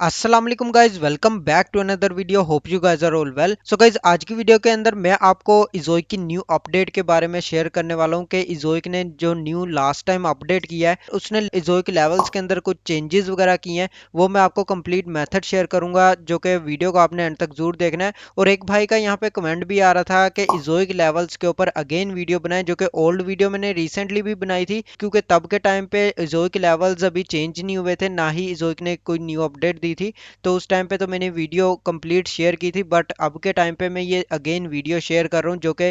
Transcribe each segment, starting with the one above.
अस्सलाम वालेकुम guys, welcome back to another video. Hope you guys are all well. So guys, आज की video के अंदर मैं आपको इजोइक की न्यू अपडेट के बारे में शेयर करने वाला हूँ कि इजोइक ने जो न्यू लास्ट टाइम अपडेट किया है उसने इजोइक लेवल्स के अंदर कुछ चेंजेस वगैरह किए हैं। वो मैं आपको कंप्लीट मेथड शेयर करूंगा, जो कि वीडियो को आपने एंड तक जरूर देखना है। और एक भाई का यहाँ पे कमेंट भी आ रहा था कि इजोइक लेवल्स के ऊपर अगेन वीडियो बनाए, जो कि ओल्ड वीडियो मैंने रिसेंटली भी बनाई थी, क्योंकि तब के टाइम पे इजोइक लेवल्स अभी चेंज नहीं हुए थे, ना ही इजोइक ने कोई न्यू अपडेट दी थी। तो उस टाइम पे तो मैंने वीडियो कंप्लीट शेयर की थी, बट अब के टाइम पे मैं ये अगेन वीडियो शेयर कर रहा हूँ, जो कि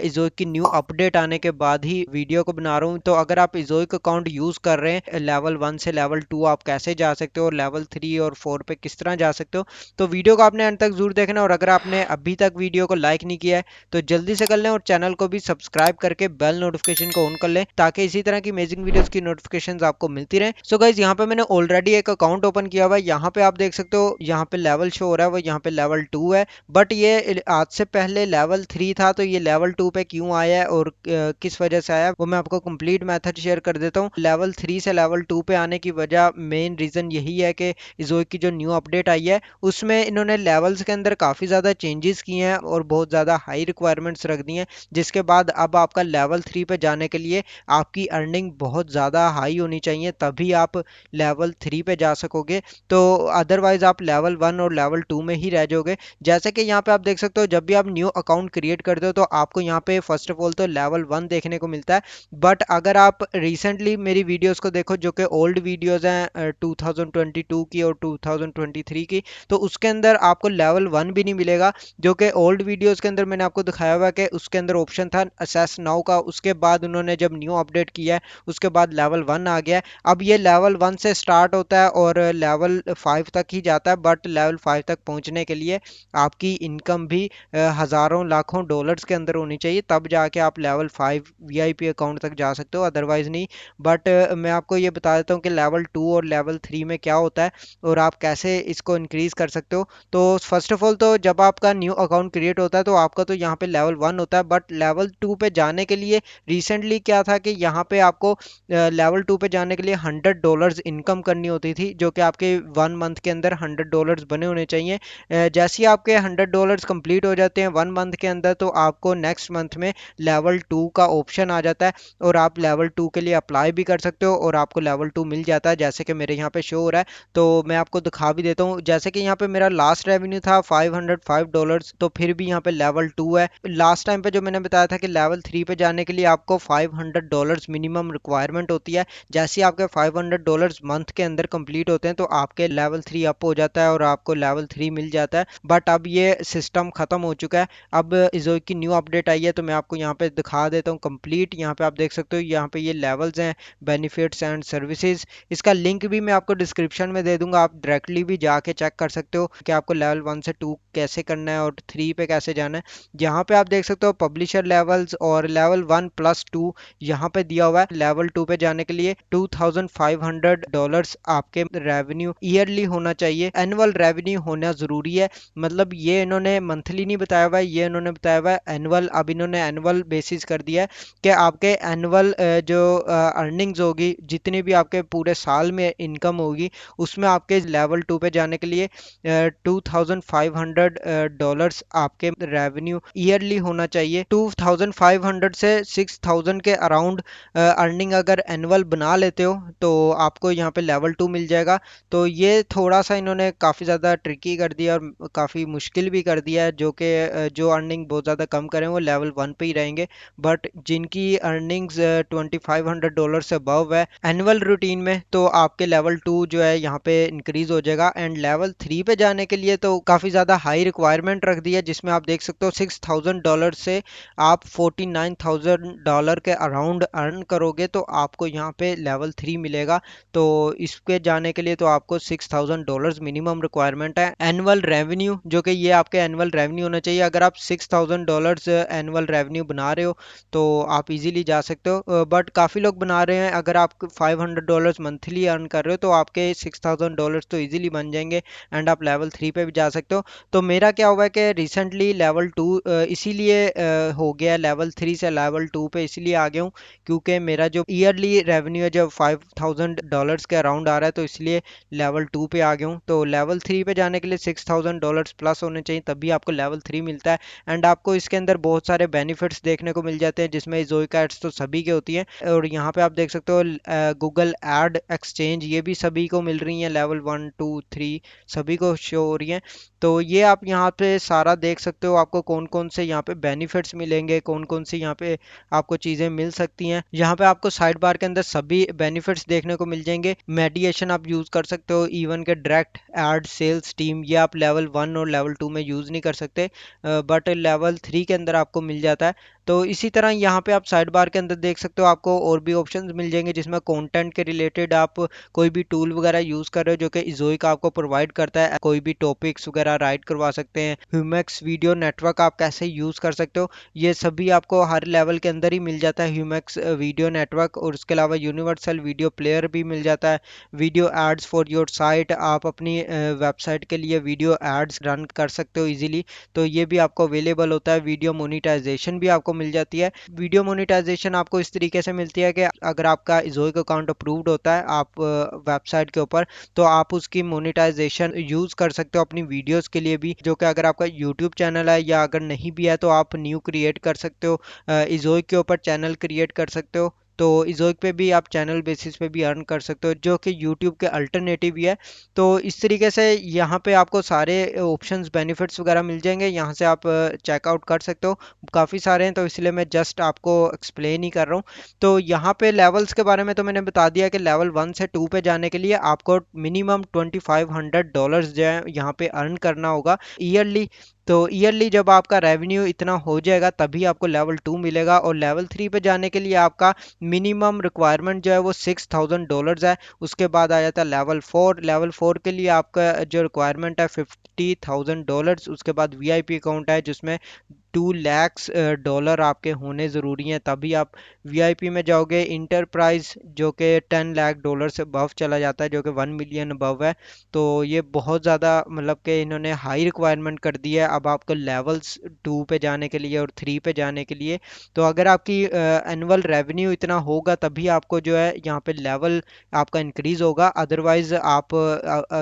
इजोइक की न्यू अपडेट आने के बाद ही वीडियो को बना रहा हूँ। तो अगर आप इजोइक अकाउंट यूज कर रहे हैं, लेवल 1 से लेवल 2 आप कैसे जा सकते हो और लेवल 3 और 4 पे किस तरह जा सकते हो, तो वीडियो को आपने अंत तक जरूर देखना। और अगर आपने अभी तक वीडियो को लाइक नहीं किया है तो जल्दी से कर लें, और चैनल को भी सब्सक्राइब करके बेल नोटिफिकेशन को ऑन कर लें, ताकि इसी तरह की अमेजिंग वीडियोस की नोटिफिकेशंस आपको मिलती रहे। सो गाइज, यहाँ पे मैंने ऑलरेडी एक अकाउंट ओपन किया हुआ है। यहाँ पे आप देख सकते हो, यहाँ पे लेवल शो हो रहा है, वो यहाँ पे लेवल 2 है। बट ये आज से पहले लेवल 3 था, तो ये लेवल 2 पे क्यों आया है और किस वजह से आया है, वो मैं आपको कंप्लीट मेथड शेयर कर देता हूँ। लेवल 3 से लेवल 2 पे आने की वजह, मेन रीजन यही है कि जोइक की जो न्यू अपडेट आई है उसमें इन्होंने लेवल्स के अंदर काफी ज्यादा चेंजेस किए हैं और बहुत ज्यादा हाई रिक्वायरमेंट्स रख दी हैं, जिसके बाद अब आपका लेवल 3 पे जाने के लिए आपकी अर्निंग बहुत ज्यादा हाई होनी चाहिए, तभी आप लेवल 3 पे जा सकोगे। तो अदरवाइज आप लेवल 1 और लेवल 2 में ही रह जाओगे। जैसे कि यहाँ पे आप देख सकते हो, जब भी आप न्यू अकाउंट क्रिएट करते हो तो आपको यहाँ पे फर्स्ट ऑफ ऑल तो लेवल 1 देखने को मिलता है। बट अगर आप रिसेंटली मेरी वीडियोस को देखो, जो कि ओल्ड वीडियोस हैं 2022 की और 2023 की, तो उसके अंदर आपको लेवल 1 भी नहीं मिलेगा। जो कि ओल्ड वीडियोस के अंदर मैंने आपको दिखाया हुआ है कि उसके अंदर ऑप्शन था असेस नाउ का, उसके बाद उन्होंने जब न्यू अपडेट किया है उसके बाद लेवल 1 आ गया है। अब ये लेवल 1 से स्टार्ट होता है और लेवल 5 तक ही जाता है, बट लेवल 5 तक पहुंचने के लिए आपकी इनकम भी हजारों लाखों डॉलर्स के अंदर होनी चाहिए, तब जाके आप लेवल 5 वीआईपी अकाउंट तक जा सकते हो, अदरवाइज नहीं। बट मैं आपको ये बता देता हूँ कि लेवल 2 और लेवल 3 में क्या होता है और आप कैसे इसको इंक्रीज कर सकते हो। तो फर्स्ट ऑफ ऑल तो जब आपका न्यू अकाउंट क्रिएट होता है तो आपका तो यहाँ पे लेवल 1 होता है, बट लेवल 2 पे जाने के लिए रिसेंटली क्या था कि यहाँ पे आपको लेवल 2 पे जाने के लिए $100 इनकम करनी होती थी, जो कि आपके 1 मंथ के अंदर $100 बने होने चाहिए। जैसे ही आपके $100 कंप्लीट हो जाते हैं 1 मंथ के अंदर, तो आपको नेक्स्ट मंथ में लेवल 2 का ऑप्शन आ जाता है और आप लेवल 2 के लिए अप्लाई भी कर सकते हो और आपको लेवल 2 मिल जाता है, जैसे कि मेरे यहाँ पे शो हो रहा है। तो मैं आपको दिखा भी देता हूँ, जैसे कि यहाँ पे मेरा लास्ट रेवेन्यू था $505, तो फिर भी यहाँ पे लेवल 2 है। लास्ट टाइम पे जो मैंने बताया था कि लेवल 3 पे जाने के लिए आपको $500 मिनिमम रिक्वायरमेंट होती है। जैसे ही आपके $500 मंथ के अंदर कंप्लीट होते हैं तो आपके लेवल 3 अप हो जाता है और आपको लेवल 3 मिल जाता है। बट अब ये सिस्टम खत्म हो चुका है। अब इजोइक की न्यू अपडेट आई है, तो मैं आपको यहाँ पे दिखा देता हूँ कंप्लीट। यहाँ पे आप देख सकते हो, यहाँ पे ये लेवल्स हैं, बेनिफिट्स एंड सर्विसेज। इसका लिंक भी मैं आपको डिस्क्रिप्शन में दे दूंगा, आप डायरेक्टली भी जाके चेक कर सकते हो कि आपको लेवल 1 से 2 कैसे करना है और 3 पे कैसे जाना है। यहाँ पे आप देख सकते हो पब्लिशर लेवल्स और लेवल 1+2 यहाँ पे दिया हुआ है। लेवल 2 पे जाने के लिए $2500 आपके रेवेन्यू ईयरली होना चाहिए, एनुअल रेवेन्यू होना जरूरी है। मतलब ये इन्होंने मंथली नहीं बताया हुआ है, ये इन्होंने बताया हुआ है एनुअल। अब इन्होंने एनुअल बेसिस कर दिया है कि आपके एनुअल जो अर्निंग्स होगी, जितनी भी आपके पूरे साल में इनकम होगी, उसमें आपके लेवल 2 पे जाने के लिए $2500 आपके रेवेन्यू ईयरली होना चाहिए। 2500 से 6000 के अराउंड अर्निंग अगर एनुअल बना लेते हो तो आपको यहाँ पे लेवल 2 मिल जाएगा। तो ये थोड़ा सा इन्होंने काफ़ी ज़्यादा ट्रिकी कर दिया और काफ़ी मुश्किल भी कर दिया है, जो कि जो अर्निंग बहुत ज़्यादा कम करें वो लेवल 1 पे ही रहेंगे। बट जिनकी अर्निंग्स $2500 से अबव है एनुअल रूटीन में, तो आपके लेवल 2 जो है यहाँ पे इंक्रीज हो जाएगा। एंड लेवल 3 पे जाने के लिए तो काफ़ी ज़्यादा हाई रिक्वायरमेंट रख दी है, जिसमें आप देख सकते हो $6000 से आप $49,000 के अराउंड अर्न करोगे तो आपको यहाँ पे लेवल 3 मिलेगा। तो इस पे जाने के लिए तो आपको $6000 मिनिमम रिक्वायरमेंट है एनुअल रेवेन्यू, जो कि ये आपके एनुअल रेवेन्यू होना चाहिए। अगर आप $6000 एनुअल रेवेन्यू बना रहे हो तो आप इजीली जा सकते हो, बट काफ़ी लोग बना रहे हैं। अगर आप $500 मंथली अर्न कर रहे हो तो आपके $6000 तो इजीली बन जाएंगे एंड आप लेवल 3 पे भी जा सकते हो। तो मेरा क्या हुआ है कि रिसेंटली लेवल 2 इसीलिए हो गया लेवल 3 से लेवल 2 पे इसलिए आ गया हूँ, क्योंकि मेरा जो ईयरली रेवेन्यू है जब $5000 के अराउंड आ रहा है, तो इसलिए लेवल 2 पे आ गया हूँ। तो लेवल 3 पे जाने के लिए $6000 प्लस होने चाहिए, तभी आपको लेवल 3 मिलता है। एंड आपको इसके अंदर बहुत सारे बेनिफिट्स देखने को मिल जाते हैं, जिसमें ज़ोइका एड्स तो सभी के होती हैं। और यहाँ पे आप देख सकते हो गूगल एड एक्सचेंज, ये भी सभी को मिल रही हैं, लेवल 1 2 3 सभी को शो हो रही हैं। तो ये आप यहाँ पे सारा देख सकते हो, आपको कौन कौन से यहाँ पे बेनिफिट्स मिलेंगे, कौन कौन सी यहाँ पे आपको चीज़ें मिल सकती हैं। यहाँ पे आपको साइड बार के अंदर सभी बेनिफिट्स देखने को मिल जाएंगे। मेडिएशन आप यूज़ कर सकते हो, इवन के डायरेक्ट एड सेल्स टीम, ये आप लेवल 1 और लेवल 2 में यूज़ नहीं कर सकते, बट लेवल 3 के अंदर आपको मिल जाता है। तो इसी तरह यहाँ पे आप साइड बार के अंदर देख सकते हो, आपको और भी ऑप्शंस मिल जाएंगे, जिसमें कंटेंट के रिलेटेड आप कोई भी टूल वगैरह यूज़ कर रहे हो जो कि इज़ोइक आपको प्रोवाइड करता है, कोई भी टॉपिक्स वगैरह राइट करवा सकते हैं। ह्यूमेक्स वीडियो नेटवर्क आप कैसे यूज़ कर सकते हो, ये सभी आपको हर लेवल के अंदर ही मिल जाता है, ह्यूमेक्स वीडियो नेटवर्क। और उसके अलावा यूनिवर्सल वीडियो प्लेयर भी मिल जाता है। Video ads for your site, आप अपनी वेबसाइट के लिए वीडियो एड्स रन कर सकते हो इजीली, तो ये भी आपको अवेलेबल होता है। वीडियो मोनेटाइजेशन भी आपको मिल जाती है। वीडियो मोनेटाइजेशन आपको इस तरीके से मिलती है कि अगर आपका ज़ोइक अकाउंट अप्रूव्ड होता है आप वेबसाइट के ऊपर, तो आप उसकी मोनेटाइजेशन यूज़ कर सकते हो अपनी वीडियोस के लिए भी, जो कि अगर आपका यूट्यूब चैनल है या अगर नहीं भी है तो आप न्यू क्रिएट कर सकते हो, इज़ोइक के ऊपर चैनल क्रिएट कर सकते हो। तो इज़ोइक पे भी आप चैनल बेसिस पे भी अर्न कर सकते हो, जो कि यूट्यूब के अल्टरनेटिव ही है। तो इस तरीके से यहाँ पे आपको सारे ऑप्शंस बेनिफिट्स वगैरह मिल जाएंगे, यहाँ से आप चेकआउट कर सकते हो। काफ़ी सारे हैं तो इसलिए मैं जस्ट आपको एक्सप्लेन ही कर रहा हूँ। तो यहाँ पे लेवल्स के बारे में तो मैंने बता दिया कि लेवल 1 से 2 पे जाने के लिए आपको मिनिमम $2500 जो है यहाँ पे अर्न करना होगा ईयरली। तो ईयरली जब आपका रेवेन्यू इतना हो जाएगा तभी आपको लेवल 2 मिलेगा। और लेवल 3 पे जाने के लिए आपका मिनिमम रिक्वायरमेंट जो है वो $6000 है। उसके बाद आ जाता है लेवल 4। लेवल 4 के लिए आपका जो रिक्वायरमेंट है $50,000। उसके बाद वीआईपी अकाउंट है जिसमें $2 लाख आपके होने ज़रूरी हैं, तभी आप वीआईपी में जाओगे। इंटरप्राइज जो कि $10 लाख से अबव चला जाता है, जो कि 1 मिलियन अबव है। तो ये बहुत ज़्यादा मतलब कि इन्होंने हाई रिक्वायरमेंट कर दी है अब आपको लेवल्स 2 पे जाने के लिए और 3 पे जाने के लिए। तो अगर आपकी एनुअल रेवेन्यू इतना होगा तभी आपको जो है यहाँ पे लेवल आपका इंक्रीज होगा, अदरवाइज आप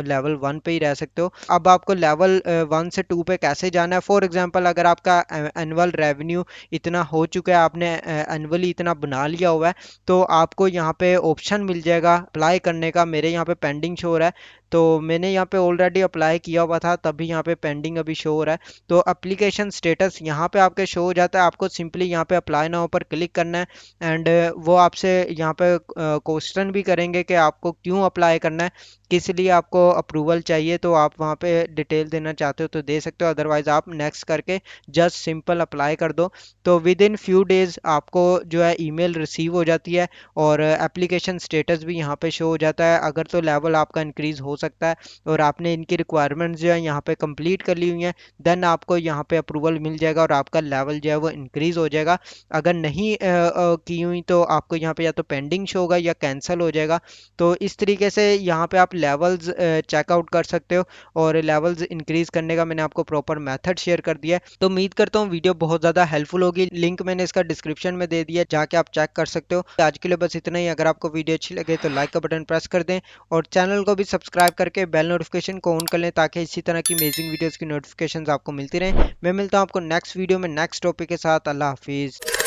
लेवल 1 पे ही रह सकते हो। अब आपको लेवल 1 से 2 पे कैसे जाना है, फॉर एग्जांपल अगर आपका एनुअल रेवेन्यू इतना हो चुका है, आपने एनुअली इतना बना लिया हुआ है, तो आपको यहाँ पे ऑप्शन मिल जाएगा अप्लाई करने का। मेरे यहाँ पे पेंडिंग शो हो रहा है, तो मैंने यहाँ पे ऑलरेडी अप्लाई किया हुआ था, तभी यहाँ पे पेंडिंग अभी शो हो रहा है। तो एप्लीकेशन स्टेटस यहाँ पे आपके शो हो जाता है, आपको सिंपली यहाँ पे अप्लाई नाउ पर क्लिक करना है। एंड वो आपसे यहाँ पे क्वेश्चन भी करेंगे कि आपको क्यों अप्लाई करना है, किस लिए आपको अप्रूवल चाहिए, तो आप वहाँ पे डिटेल देना चाहते हो तो दे सकते हो, अदरवाइज आप नेक्स्ट करके जस्ट सिंपल अप्लाई कर दो। तो विद इन फ्यू डेज आपको जो है ईमेल रिसीव हो जाती है और एप्लीकेशन स्टेटस भी यहाँ पे शो हो जाता है। अगर तो लेवल आपका इंक्रीज हो सकता है और आपने इनकी रिक्वायरमेंट्स जो है यहाँ पे कंप्लीट कर ली हुई हैं, देन आपको यहाँ पे अप्रूवल मिल जाएगा और आपका लेवल जो है वो इंक्रीज हो जाएगा। अगर नहीं की हुई तो आपको यहाँ पे या तो पेंडिंग शो होगा या कैंसिल हो जाएगा। तो इस तरीके से यहाँ पे आप लेवल्स चेकआउट कर सकते हो और लेवल्स इंक्रीज करने का मैंने आपको प्रॉपर मेथड शेयर कर दिया है। तो उम्मीद करता हूँ वीडियो बहुत ज़्यादा हेल्पफुल होगी, लिंक मैंने इसका डिस्क्रिप्शन में दे दिया है, जाके आप चेक कर सकते हो। आज के लिए बस इतना ही। अगर आपको वीडियो अच्छी लगे तो लाइक का बटन प्रेस कर दें और चैनल को भी सब्सक्राइब करके बेल नोटिफिकेशन को ऑन कर लें, ताकि इसी तरह की अमेजिंग वीडियोज़ की नोटिफिकेशन आपको मिलती रहें। मैं मिलता हूँ आपको नेक्स्ट वीडियो में नेक्स्ट टॉपिक के साथ। अल्लाह हाफिज़।